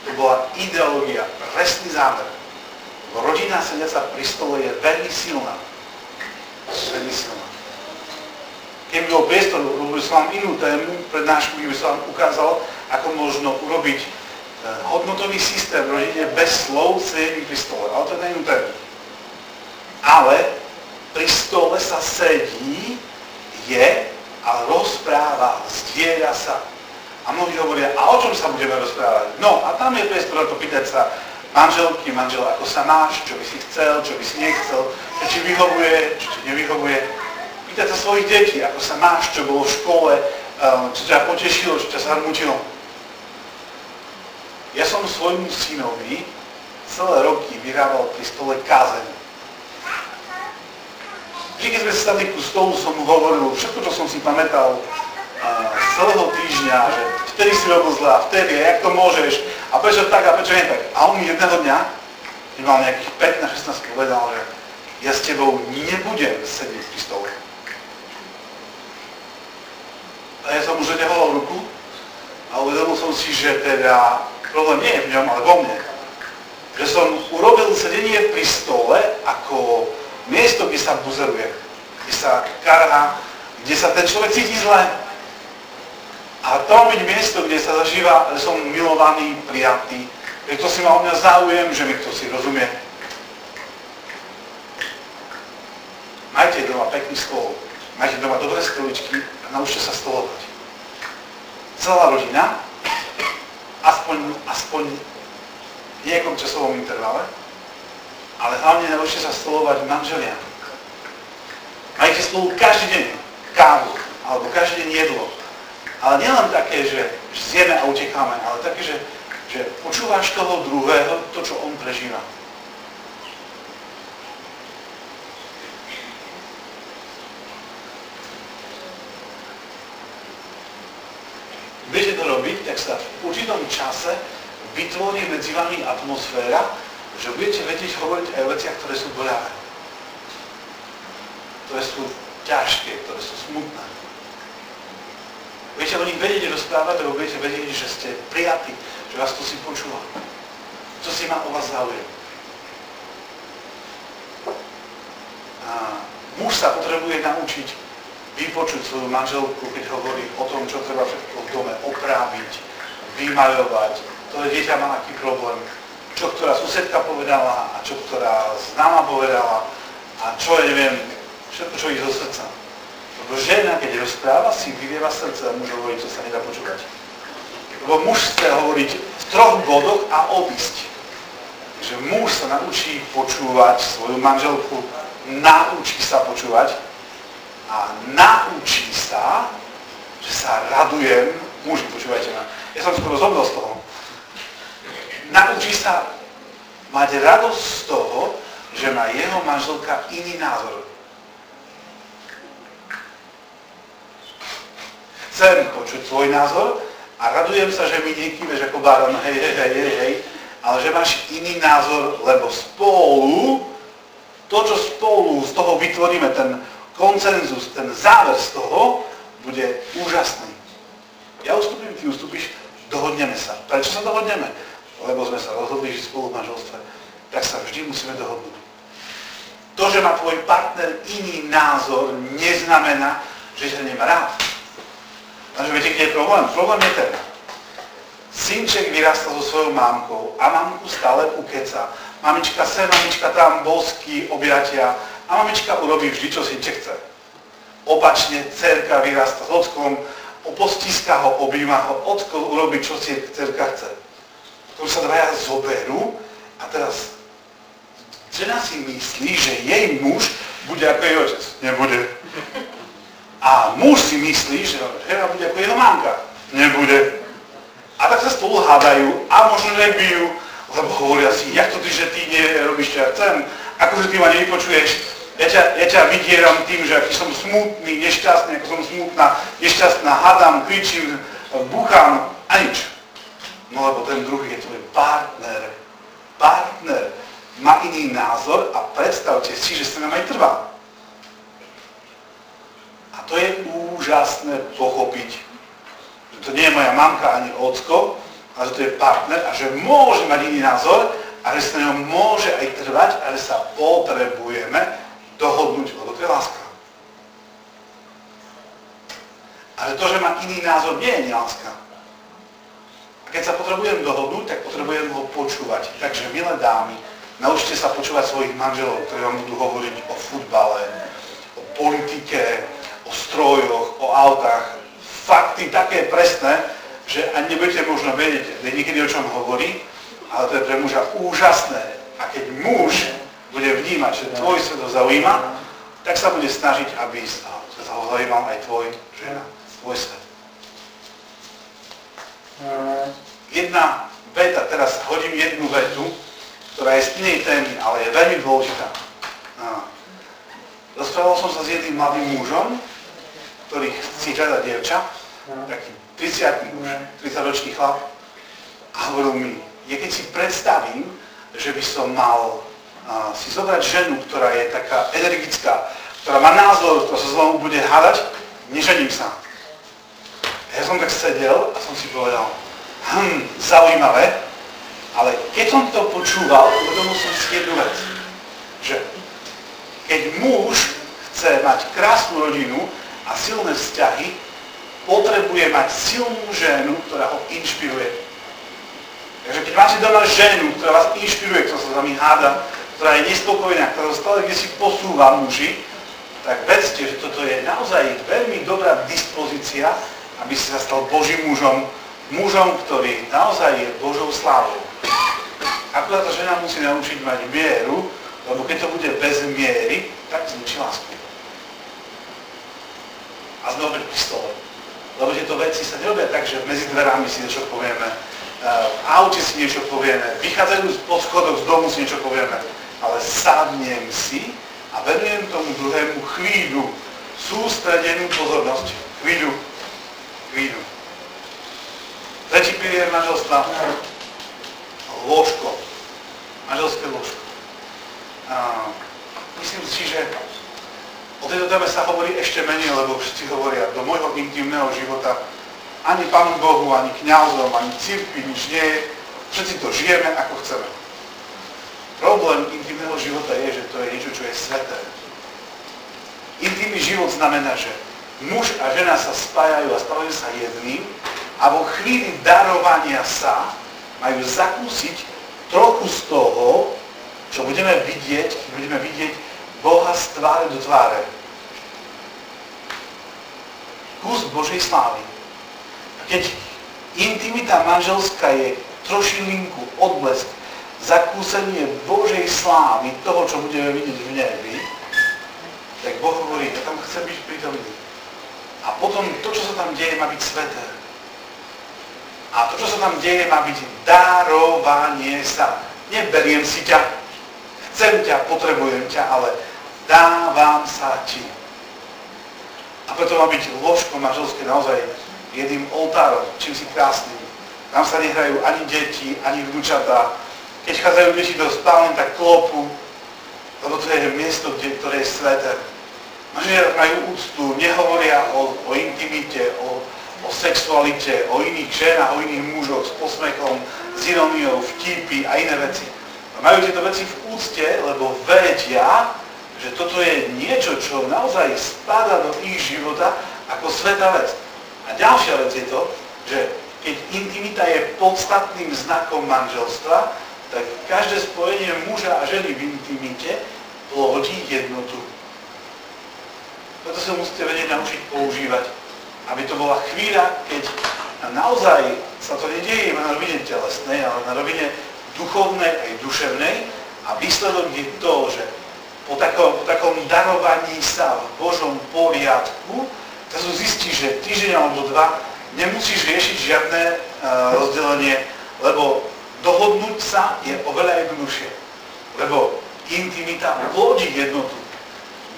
To bola ideológia, presný zámer. Rodina sediaca pri stole je veľmi silná. Veľmi silná. Keby bol priestor, robil som vám inú tému, prednášku, kde by som vám ukázal, ako možno urobiť hodnotový systém v rodine bez slov sedení pri stole. Ale to je na inú tému. Ale pri stole sa sedí, je a rozpráva, zdieľa sa. A mnohí hovoria, a o čom sa budeme rozprávať? No a tam je priestor na to pýtať sa manželky, manžela, ako sa máš, čo by si chcel, čo by si nechcel, čo ti vyhovuje, čo ti nevyhovuje. Pýtať sa svojich detí, ako sa máš, čo bolo v škole, čo ťa potešilo, čo ťa zarmútilo. Ja som svojmu synovi celé roky vyrábal pri stole kázeň. Vždy, keď sme sa stali ku stolu, som mu hovoril všetko, čo som si pamätal z celého týždňa, že vtedy si robil zle, vtedy, jak to môžeš, a prečo tak, a prečo nie tak. A on mi jedného dňa, keď mal nejakých 15-16, povedal, že ja s tebou nebudem sedieť pri stole. A ja som už nehoval ruku a uvedomil som si, že teda problém nie je v ňom, ale vo mne. Že som urobil sedenie pri stole ako miesto, kde sa buzeruje, kde sa karhá, kde sa ten človek cíti zle. A to má byť miesto, kde sa zažíva, že som milovaný, prijatý, že kto si má o mňa záujem, že mi kto si rozumie. Majte doma pekný stôl, majte doma dobré stoličky a naučte sa stolovať. Celá rodina, aspoň v nejakom časovom intervale, ale hlavne naučte sa stolovať manželia. Majte spolu každý deň kávu, alebo každý deň jedlo. Ale nielen také, že zjeme a utekáme, ale také, že počúvaš toho druhého, to, čo on prežíva. Budete to robiť, tak sa v určitom čase vytvorí medzi vami atmosféra, že budete vedieť hovoriť aj o veciach, ktoré sú bolavé. Ktoré sú ťažké, ktoré sú smutné. Budete o nich vedieť rozprávať, lebo budete vedieť, že ste prijatí, že vás to si počúva. Co si má o vás záujem. A muž sa potrebuje naučiť vypočuť svoju manželku, keď hovorí o tom, čo treba všetko v dome opraviť, vymaľovať. To dieťa má aký problém. Čo ktorá susedka povedala a čo ktorá známa povedala a čo, ja neviem, všetko, čo ich zo srdca. Lebo žena, keď rozpráva, si vylieva srdce a muž hovorí, čo sa nedá počúvať. Lebo muž chce hovoriť v 3 bodoch a obísť. Takže muž sa naučí počúvať svoju manželku, naučí sa počúvať a naučí sa, že sa radujem, muži, počúvajte ma, ja som skoro zomrel z toho, naučí sa mať radosť z toho, že má jeho manželka iný názor. Chcem počuť svoj názor a radujem sa, že mi nekýveš ako baron, hej, ale že máš iný názor, lebo spolu, to, čo spolu z toho vytvoríme, ten konsenzus, ten záver z toho, bude úžasný. Ja ustúpim, ty ustúpiš, dohodneme sa. Prečo sa dohodneme? Lebo sme sa rozhodli žiť spolu v manželstve. Tak sa vždy musíme dohodnúť. To, že má tvoj partner iný názor, neznamená, že ťa nemá rád. Takže viete, kde je problém? Problém je ten. Synček vyrastal so svojou mámkou a mamku stále ukeca. Mamička sem, mamička tam, bosky, objatia a mamička urobí vždy, čo synček chce. Opačne, dcerka vyrasta s ockom, postíska ho, objíma ho, ocko urobí, čo si dcerka chce. Potom sa dvaja zoberú a teraz žena si myslí, že jej muž bude ako jej otec. Nebude. A muž si myslí, že žena bude ako jeho mamka. Nebude. A tak sa spolu hádajú a možno nebijú, lebo hovoria si, jak to ty, že ty nerobíš, čo ja chcem, akože ty ma nevypočuješ, ja ťa vydieram tým, že aký som smutný, nešťastný, ako som smutná, nešťastná, hádam, kričím, búcham a nič. No lebo ten druhý je tvoj partner. Partner má iný názor a predstavte si, že sa nám aj trvá. A to je úžasné pochopiť, že to nie je moja mamka ani ocko, ale že to je partner a že môže mať iný názor a že sa na ňom môže aj trvať a že sa potrebujeme dohodnúť, lebo to je láska. Ale to, že má iný názor, nie je láska. A keď sa potrebujem dohodnúť, tak potrebujem ho počúvať. Takže, milé dámy, naučte sa počúvať svojich manželov, ktorí vám budú hovoriť o futbale, o politike, o strojoch, o autách. Fakty také presné, že ani nebudete možno vedieť niekedy, o čom hovorí, ale to je pre muža úžasné. A keď muž bude vnímať, že tvoj svet ho zaujíma, tak sa bude snažiť, aby sa ho zaujímal aj tvoj žena, tvoj svet. Jedna veta, teraz hodím jednu vetu, ktorá je z inej témy, ale je veľmi dôležitá. Rozprával som sa s jedným mladým mužom, ktorý si hľada dievča, taký 30-ročný chlap, a hovoril mi, keď si predstavím, že by som mal si zobrať ženu, ktorá je taká energická, ktorá má názor, ktorá sa znovu bude hádať, nežením sa. Ja som tak sedel a som si povedal, zaujímavé, ale keď som to počúval, uvedomil som si jednu vec, že keď muž chce mať krásnu rodinu a silné vzťahy, potrebuje mať silnú ženu, ktorá ho inšpiruje. Takže keď máte doma ženu, ktorá vás inšpiruje, ktorá sa s vami háda, ktorá je nespokojná, ktorá stále kde si posúva muži, tak vedzte, že toto je naozaj veľmi dobrá dispozícia, aby si sa stal Božím mužom, mužom, ktorý naozaj je Božou slávou. Akurát tá žena musí naučiť mať mieru, lebo keď to bude bez miery, tak zničí lásku. A sme opäť pri stole. Lebo tieto veci sa nerobia tak, že medzi dverami si niečo povieme, v aute si niečo povieme, vychádzajúc po schodoch z domu si niečo povieme, ale sadnem si a venujem tomu druhému chvíľu, sústredenú pozornosť. Chvíľu. Tretí pilier manželstva. Lôžko. Manželské lôžko. Myslím si, že o tejto téme sa hovorí ešte menej, lebo všetci hovoria do môjho intimného života ani Pánu Bohu, ani kňazom, ani cirkvi nič nie je. Všetci to žijeme, ako chceme. Problém intimného života je, že to je niečo, čo je sveté. Intimný život znamená, že muž a žena sa spájajú a stávajú sa jedným a vo chvíli darovania sa majú zakúsiť trochu z toho, čo budeme vidieť Boha z tváre do tváre. Kus Božej slávy. A keď intimita manželská je trošilinku, odblesk, zakúsenie Božej slávy, toho, čo budeme vidieť v nebi, tak Boh hovorí, ja tam chcem byť prítomný. A potom to, čo sa tam deje, má byť sveté. A to, čo sa tam deje, má byť darovanie sa. Neberiem si ťa, chcem ťa, potrebujem ťa, ale dávam sa ti. A preto má byť ložko manželské naozaj jedným oltárom, čím si krásnym. Tam sa nehrajú ani deti, ani vnúčatá. Keď chádzajú deti do spálne, tak klopu, lebo to je miesto, ktoré je sveté. Manželia majú úctu, nehovoria o intimite, o sexualite, o iných ženách, o iných mužoch, s posmechom, s ironiou, vtipy a iné veci. A majú tieto veci v úcte, lebo vedia, že toto je niečo, čo naozaj spadá do ich života ako svätá vec. A ďalšia vec je to, že keď intimita je podstatným znakom manželstva, tak každé spojenie muža a ženy v intimite plodí jednotu. Preto sa musíte vedieť naučiť používať, aby to bola chvíľa, keď naozaj sa to nedieje iba na rovine telesnej, ale na rovine duchovnej aj duševnej a výsledok je to, že po takom darovaní sa v Božom poriadku zrazu zistíš, že týždeň alebo dva nemusíš riešiť žiadne rozdelenie, lebo dohodnúť sa je oveľa jednoduchšie. Lebo intimita plodí jednotu.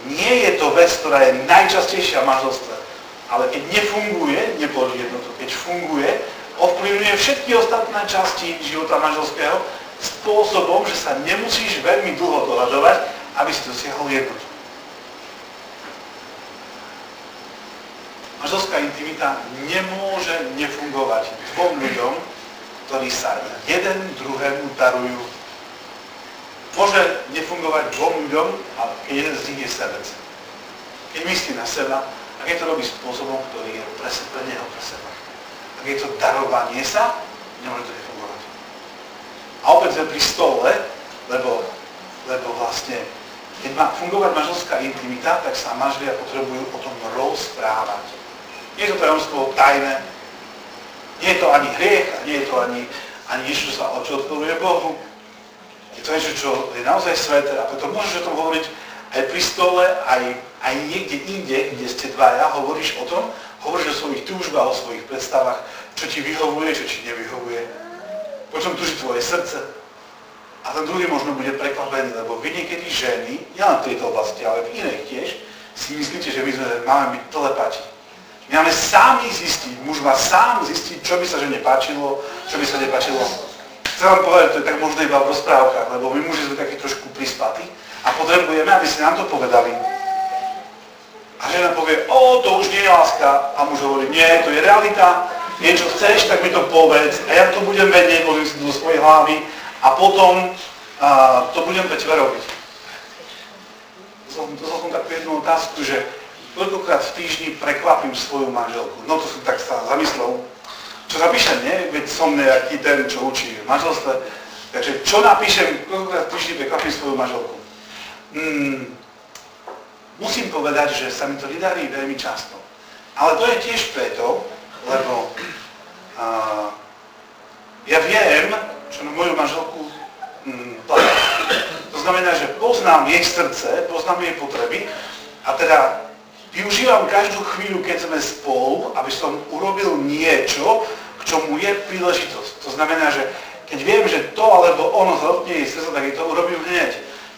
Nie je to vec, ktorá je najčastejšia v manželstve. Ale keď nefunguje, neplodí jednotu. Keď funguje, ovplyvňuje všetky ostatné časti života manželského spôsobom, že sa nemusíš veľmi dlho dohadovať, aby si dosiahol jednotu. Manželská intimita nemôže nefungovať dvom ľuďom, ktorí sa jeden druhému darujú. Môže nefungovať dvom ľuďom, ale keď jeden z nich je sebec. Keď myslí na seba, a keď to robí spôsobom, ktorý je pre neho, pre seba. A keď je to darovanie sa, nemôže to nefungovať. A opäť sme pri stole, lebo vlastne, keď má fungovať manželská intimita, tak sa manželia potrebujú o tom rozprávať. Nie je to tajomstvo tajné, nie je to ani hriech, a nie je to ani niečo, čo odporuje Bohu. Je to niečo, čo je naozaj sveté a preto môžeš o tom hovoriť aj pri stole, aj niekde inde, kde ste dvaja, hovoríš o tom, hovoríš o svojich túžbách, o svojich predstavách, čo ti vyhovuje, čo ti nevyhovuje, po čom túži tvoje srdce. A ten druhý možno bude prekvapený, lebo vy niekedy ženy, nielen v tejto oblasti, ale v iných tiež, si myslíte, že my máme byť telepati. My máme sami zistiť, muž má sám zistiť, čo by sa žene páčilo, čo by sa nepáčilo. Chcem vám povedať, to je tak možno iba v rozprávkach, lebo my muži sme takí trošku prispatí a potrebujeme, aby ste nám to povedali. A žena povie, to už nie je láska. A muž hovorí, nie, to je realita, niečo chceš, tak mi to povedz a ja to budem vedieť, môžem si to do svojej hlavy a potom to budem pre teba robiť. Dostal som takú jednu otázku, že koľkokrát v týždni prekvapím svoju manželku. No to som tak sa zamyslel. Čo napíšem, nie? Veď som nejaký ten, čo učí v manželstve. Takže čo napíšem, koľkokrát v týždni prekvapím svoju manželku? Musím povedať, že sa mi to nedarí veľmi často. Ale to je tiež preto, lebo ja viem, čo na moju manželku platí. To znamená, že poznám jej srdce, poznám jej potreby a teda využívam každú chvíľu, keď sme spolu, aby som urobil niečo, k čomu je príležitosť. To znamená, že keď viem, že to alebo ono zhrotne jej srdce, tak je to urobím hneď.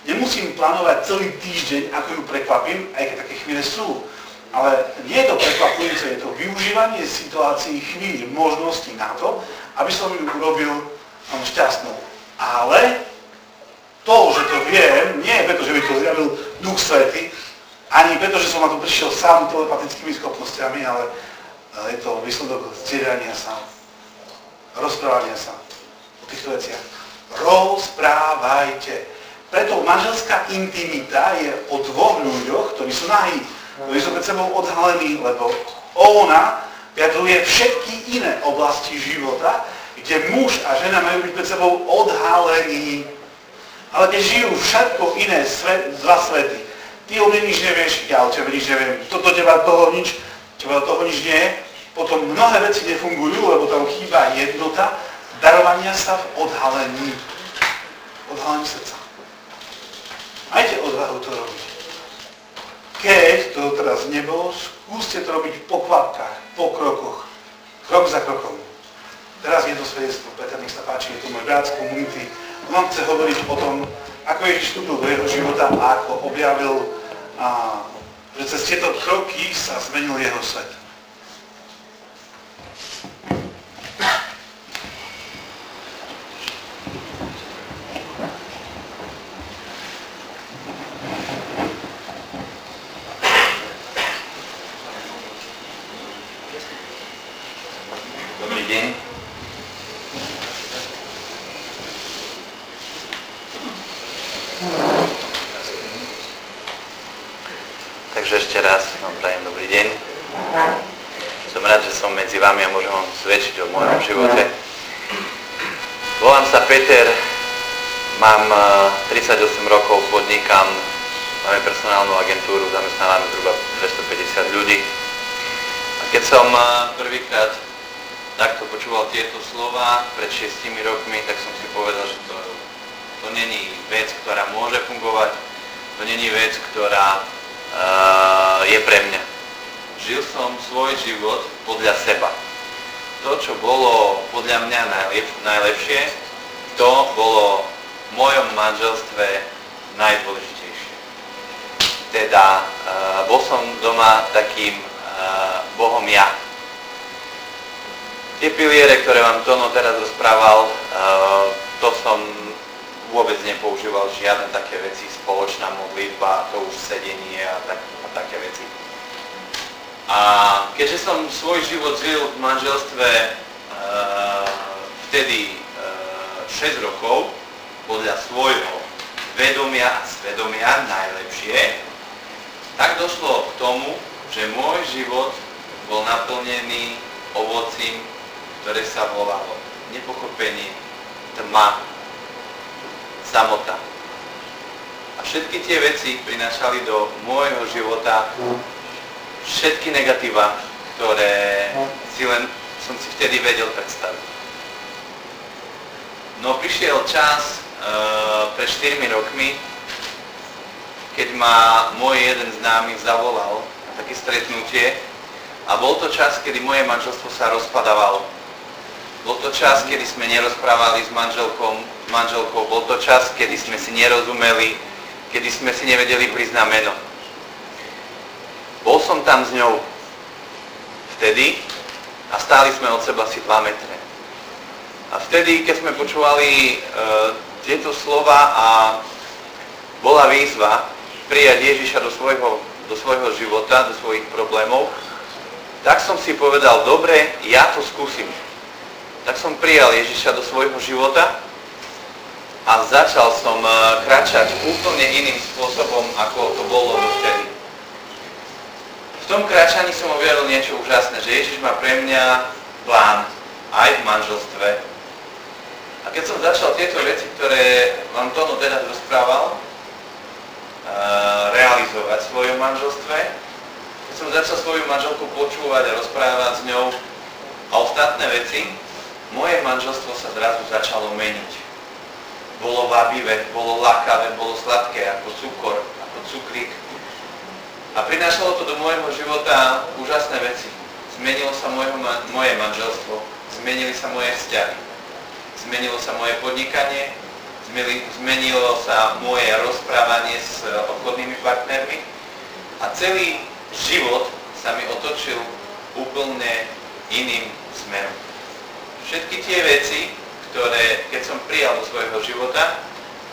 Nemusím plánovať celý týždeň, ako ju prekvapím, aj keď také chvíle sú. Ale nie je to prekvapujúce, je to využívanie situácií, chvíľ, možností na to, aby som ju urobil šťastnou. Ale to, že to viem, nie je preto, že by to zjavil Duch Svätý, ani preto, že som na to prišiel sám telepatickými schopnosťami, ale ale je to výsledok zdieľania sa, rozprávania sa o týchto veciach. Rozprávajte. Preto manželská intimita je o dvoch ľuďoch, ktorí sú nahí, ktorí sú pred sebou odhalení, lebo ona vyjadruje všetky iné oblasti života, kde muž a žena majú byť pred sebou odhalení. Ale keď žijú všetko iné, dva svety. Ty o mne nič nevieš, ja o tebe nič neviem. Toto teba toho nič nie je. Potom mnohé veci nefungujú, lebo tam chýba jednota darovania sa v odhalení. Odhalení srdca. Majte odvahu to robiť. Keď to teraz nebolo, skúste to robiť po kvapkách, po krokoch. Krok za krokom. Teraz je to svedectvo. Peter, nech sa páči, je to môj brat z komunity. On vám chce hovoriť o tom, ako Ježiš vstúpil do jeho života a ako objavil, že cez tieto kroky sa zmenil jeho svet. Dobrý deň. Takže ešte raz vám prajem dobrý deň. Som rád, že som medzi vami a môžem vám svedčiť o mojom živote. Volám sa Peter, mám 38 rokov, podnikám, máme personálnu agentúru, zamestnávame zhruba 250 ľudí. A keď som prvýkrát takto počúval tieto slova pred 6 rokmi, tak som si povedal, že to není vec, ktorá môže fungovať, to není vec, ktorá je pre mňa. Žil som svoj život podľa seba. To, čo bolo podľa mňa najlepšie, to bolo v mojom manželstve najdôležitejšie. Teda bol som doma takým Bohom ja. Tie piliere, ktoré vám Tono teraz rozprával, to som vôbec nepoužíval žiadne také veci, spoločná modlitba, to už sedenie a také veci. A keďže som svoj život žil v manželstve vtedy 6 rokov, podľa svojho vedomia a svedomia najlepšie, tak došlo k tomu, že môj život bol naplnený ovocím, ktoré sa volalo nepochopenie, tma, samota. A všetky tie veci prinášali do môjho života všetky negatíva, ktoré som si vtedy vedel predstaviť. No prišiel čas pred 4 rokmi, keď ma môj jeden známy zavolal na také stretnutie a bol to čas, kedy moje manželstvo sa rozpadávalo. Bol to čas, kedy sme nerozprávali s manželkou, bol to čas, kedy sme si nerozumeli, kedy sme si nevedeli prísť na meno. Bol som tam s ňou vtedy a stáli sme od seba asi 2 metre. A vtedy, keď sme počúvali tieto slova a bola výzva prijať Ježiša do svojho života, do svojich problémov, tak som si povedal, dobre, ja to skúsim. Tak som prijal Ježiša do svojho života a začal som kráčať úplne iným spôsobom, ako to bolo dovtedy. V tom kráčaní som objavil niečo úžasné, že Ježiš má pre mňa plán aj v manželstve. A keď som začal tieto veci, ktoré vám Tono teraz rozprával, realizovať v svojom manželstve, keď som začal svoju manželku počúvať a rozprávať s ňou a ostatné veci, moje manželstvo sa zrazu začalo meniť. Bolo vábivé, bolo lakavé, bolo sladké ako cukor, ako cukrík. A prinášalo to do môjho života úžasné veci. Zmenilo sa moje manželstvo, zmenili sa moje vzťahy, zmenilo sa moje podnikanie, zmenilo sa moje rozprávanie s obchodnými partnermi a celý život sa mi otočil úplne iným smerom. Všetky tie veci, ktoré, keď som prijal do svojho života,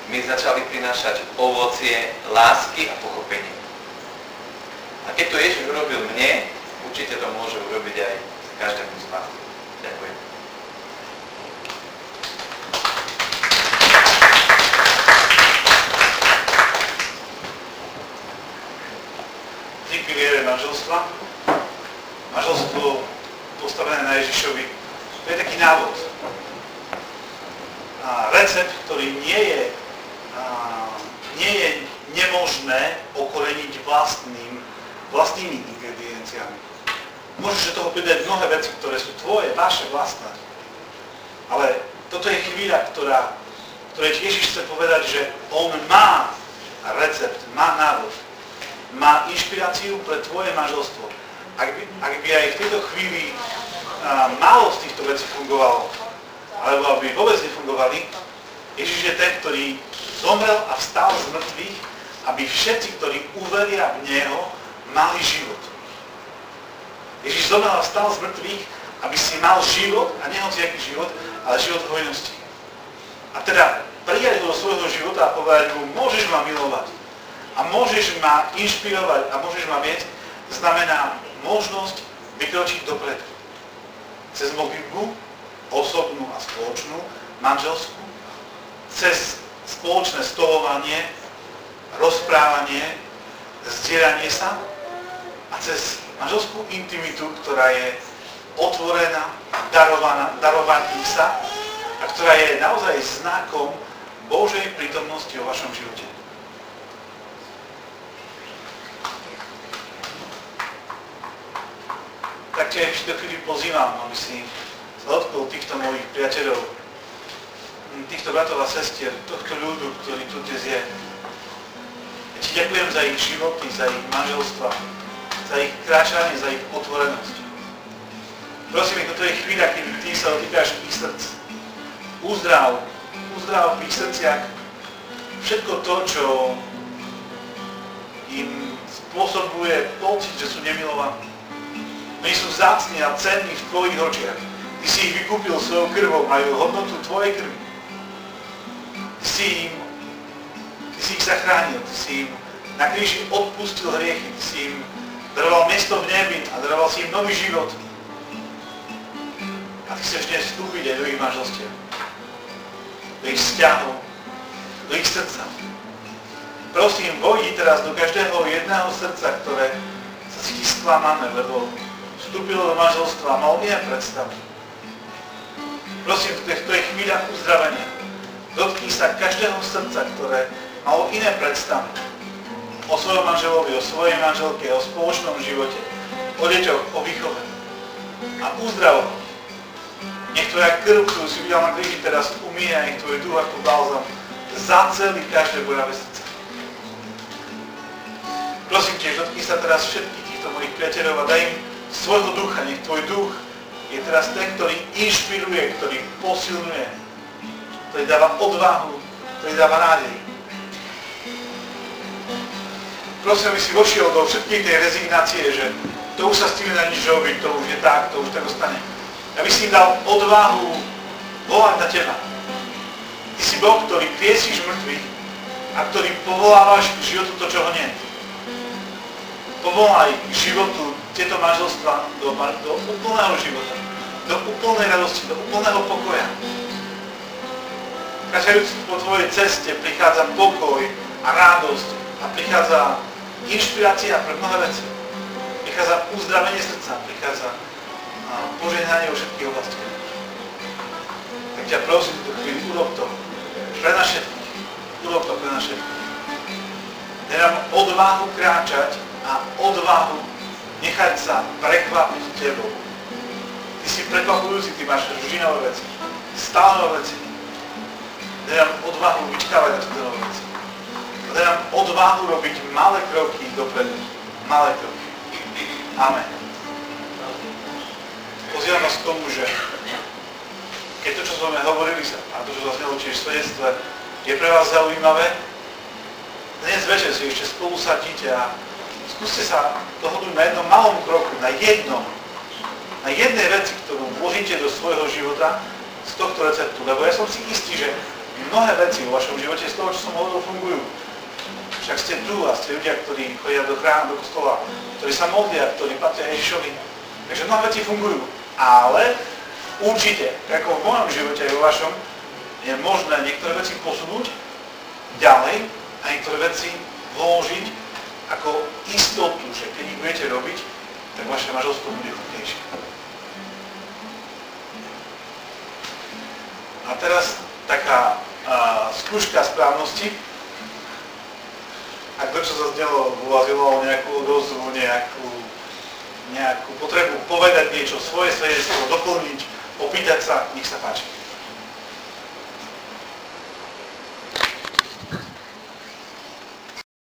mi začali prinášať ovocie lásky a pochopenia. A keď to Ježiš urobil mne, určite to môže urobiť aj s každému z vás. Ďakujem. Tri piliere manželstva. Manželstvo postavené na Ježišovi. To je taký návod. A recept, ktorý nie je nemožné okoreniť vlastnými ingredienciami. Môžeš do toho pridať mnohé veci, ktoré sú tvoje, vaše, vlastné. Ale toto je chvíľa, ktorej Ježiš chce povedať, že on má recept, má návod, má inšpiráciu pre tvoje manželstvo. Ak by aj v tejto chvíli málo z týchto vecí fungovalo, alebo aby vôbec nefungovali, Ježiš je ten, ktorý zomrel a vstal z mŕtvych, aby všetci, ktorí uveria v Neho, mali život. Ježiš zomrel a vstal z mŕtvych, aby si mal život, a nie hociaký život, ale život v hojnosti. A teda prijať ho do svojho života a povedať mu, môžeš ma milovať a môžeš ma inšpirovať a môžeš ma viesť, znamená možnosť vykročiť dopredu. Cez modlitbu, osobnú a spoločnú, manželskú, cez spoločné stolovanie, rozprávanie, zdieľanie sa a cez manželskú intimitu, ktorá je otvorená, darovaním sa a ktorá je naozaj znakom Božej prítomnosti vo vašom živote. Taktiež do chvíli pozývam, aby si sa dotkol týchto mojich priateľov, týchto bratov a sestier, tohto ľudu, ktorý tu dnes je. Ja ti ďakujem za ich životy, za ich manželstva, za ich kráčanie, za ich otvorenosť. Prosím, toto je chvíľa, keď ty sa dotýkaš ich srdc. Uzdrav v ich srdciach všetko to, čo im spôsobuje pocit, že sú nemilovaní. Oni sú vzácni a cenní v tvojich očiach. Ty si ich vykúpil svojou krvou, majú hodnotu tvojej krvi. Ty si ich zachránil, ty si im na kríži odpustil hriechy, ty si im daroval miesto v nebi a daroval si im nový život. A ty chceš dnes vstúpiť aj do ich manželstiev, do ich vzťahov, do ich srdca. Prosím, vojdi teraz do každého jedného srdca, ktoré sa cíti sklamané, lebo vstúpilo do manželstva a mal iné predstavy. Prosím, to je chvíľa uzdravenia. Dotkni sa každého srdca, ktoré malo iné predstavy o svojom manželovi, o svojej manželke, o spoločnom živote, o deťoch, o výchove. A uzdrav. Nech tvoja krv, ktorú si videl na kríži, teraz umýja, nech tvoj duch ako balzam zacelí každé bojavé srdce. Prosím tiež, dotkni sa teraz všetkých týchto mojich priateľov a daj im svojho ducha. Nech tvoj duch je teraz ten, ktorý inšpiruje, ktorý posilňuje, ktorý dáva odvahu, ktorý dáva nádej. Prosím, aby si vošiel do všetkých tej rezignácie, že to už sa s tým nedá nič robiť, to už je tak, to už tak ostane. Aby si im dal odvahu volať na teba. Ty si Boh, ktorý kriesíš mŕtvych a ktorý povolávaš k životu to, čo ho nie. Povolaj k životu tieto manželstva do úplného života, do úplnej radosti, do úplného pokoja. Kráčajúc po tvojej ceste prichádza pokoj a radosť a prichádza inšpirácia pre mnohé veci. Prichádza uzdravenie srdca, prichádza požehnanie vo všetkých oblastiach. Tak ťa prosím, tu chvíli, urob to pre nás všetkých. Urob to pre nás všetkých. Daj nám odvahu kráčať a odvahu nechať sa prekvapiť tebou. Ty si prekvapujúci, ty máš vždy nové veci. Stále nové veci. Daj nám odvahu vyčkávať na tieto nové veci. Daj nám odvahu robiť malé kroky dopredu. Malé kroky. Amen. Pozývam vás k tomu, že keď to, čo sme hovorili a to, čo zaznelo tiež v svedectve, je pre vás zaujímavé, dnes večer si ešte spolu sadíte a skúste sa dohodnúť na jednom malom kroku, na jednej veci, ktorú vložíte do svojho života z tohto receptu. Lebo ja som si istý, že mnohé veci vo vašom živote z toho, čo som hovoril, fungujú. Však ste tu a ste ľudia, ktorí chodia do chrámu, do kostola, ktorí sa modlia, ktorí patria Ježišovi. Takže mnohé veci fungujú. Ale určite, ako v mojom živote aj vo vašom, je možné niektoré veci posunúť ďalej a niektoré veci vložiť ako istotu, že keď ich budete robiť, tak vaše manželstvo bude chutnejšie. A teraz taká skúška správnosti. Ak to, čo zaznelo, vyvolalo nejakú odozvu, nejakú potrebu povedať niečo, svoje svedectvo, doplniť, opýtať sa, nech sa páči.